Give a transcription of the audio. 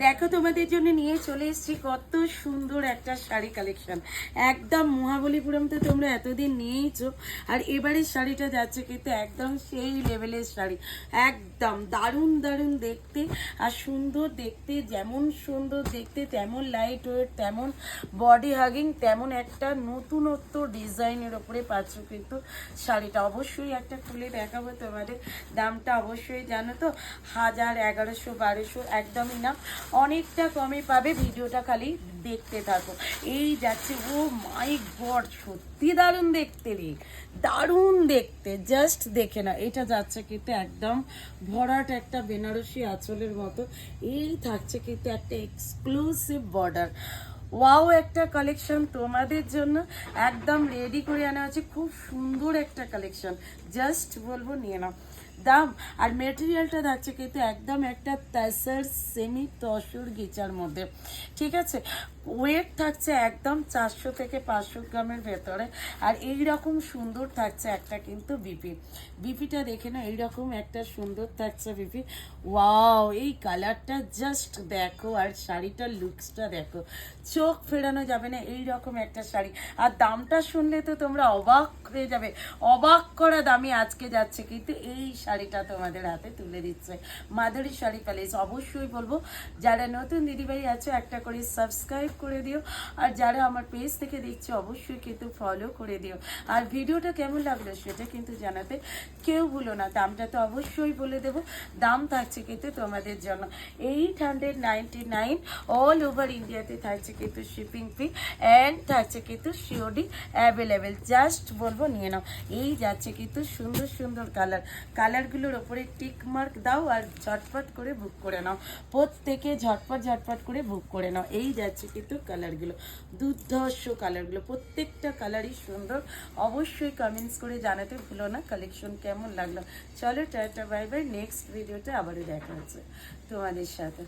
দেখো তোমাদের জন্য নিয়ে চলে এসেছি কত সুন্দর একটা শাড়ি কালেকশন। একদম মহাবলীপুরম তো তোমরা এতদিন নিয়েইছো, আর এবারের শাড়িটা যাচ্ছে কিন্তু একদম সেই লেভেলের শাড়ি। একদম দারুণ দারুণ দেখতে আর সুন্দর দেখতে, যেমন সুন্দর দেখতে তেমন লাইট ওয়েট, তেমন বডি হাগিং, তেমন একটা নতুনত্ব ডিজাইনের ওপরে পাচ্ছ কিন্তু শাড়িটা। অবশ্যই একটা খুলে দেখাবো তোমাদের, দামটা অবশ্যই জানো তো, 1000, 1100, 1200 একদমই না, অনেকটা কমে পাবে। ভিডিওটা খালি দেখতে থাকো। এই যাচ্ছে, ও মাই গড, সত্যি দারুণ দেখতে রে, দারুণ দেখতে, জাস্ট দেখে না। এটা যাচ্ছে কিন্তু একদম ভরাট একটা বেনারসি আঁচলের মতো। এই থাকছে কিন্তু একটা এক্সক্লুসিভ বর্ডার। ওয়াও, একটা কালেকশন তোমাদের জন্য একদম রেডি করে আনা হচ্ছে। খুব সুন্দর একটা কালেকশন, জাস্ট বলবো নিয়ে নাও। দাম আর মেটেরিয়ালটা থাকছে কিন্তু একদম একটা তাসার সেমি তসর গিচার মধ্যে, ঠিক আছে। ওয়েট থাকছে একদম 400 থেকে 500 গ্রামের ভেতরে। আর এই রকম সুন্দর থাকছে একটা কিন্তু বিপিটা দেখে না, এইরকম একটা সুন্দর থাকছে বিপি। ওয়াও, এই কালারটা জাস্ট দেখো, আর শাড়িটার লুকসটা দেখো, চোখ ফেরানো যাবে না এই রকম একটা শাড়ি। আর দামটা শুনলে তো তোমরা অবাক হয়ে যাবে, অবাক করা দামি আজকে যাচ্ছে কিন্তু এই শাড়িটা তোমাদের হাতে তুলে দিচ্ছে মাধুরী শাড়ি প্যালেস। অবশ্যই বলবো যারা নতুন দিদিভাই আছে একটা করে সাবস্ক্রাইব করে দিও, আর যারা আমার পেজ থেকে দেখছো অবশ্যই কিন্তু ফলো করে দিও। আর ভিডিওটা কেমন লাগলো সেটা কিন্তু জানাতে কেউ ভুলো না। দামটা তো অবশ্যই বলে দেবো, দাম থাকছে কিন্তু তোমাদের জন্য 899, অল ওভার ইন্ডিয়াতে থাকছে কিন্তু শিপিং ফি, অ্যান্ড থাকছে কিন্তু সিওডি অ্যাভেলেবেল। জাস্ট বলবো নিয়ে নাও। এই যাচ্ছে কিন্তু সুন্দর সুন্দর কালারগুলোর ওপরে টিক মার্ক দাও আর ঝটপট করে বুক করে নাও। প্রত্যেকে ঝটপট করে বুক করে নাও। এই যাচ্ছে কিন্তু কালারগুলো, দুর্ধর্ষ কালারগুলো, প্রত্যেকটা কালারই সুন্দর। অবশ্যই কমেন্টস করে জানাতে ভুলো না কালেকশন কেমন লাগলো। চলো টাটা, বাই বাই। নেক্সট ভিডিওতে আবারও দেখা হচ্ছে তোমাদের সাথে।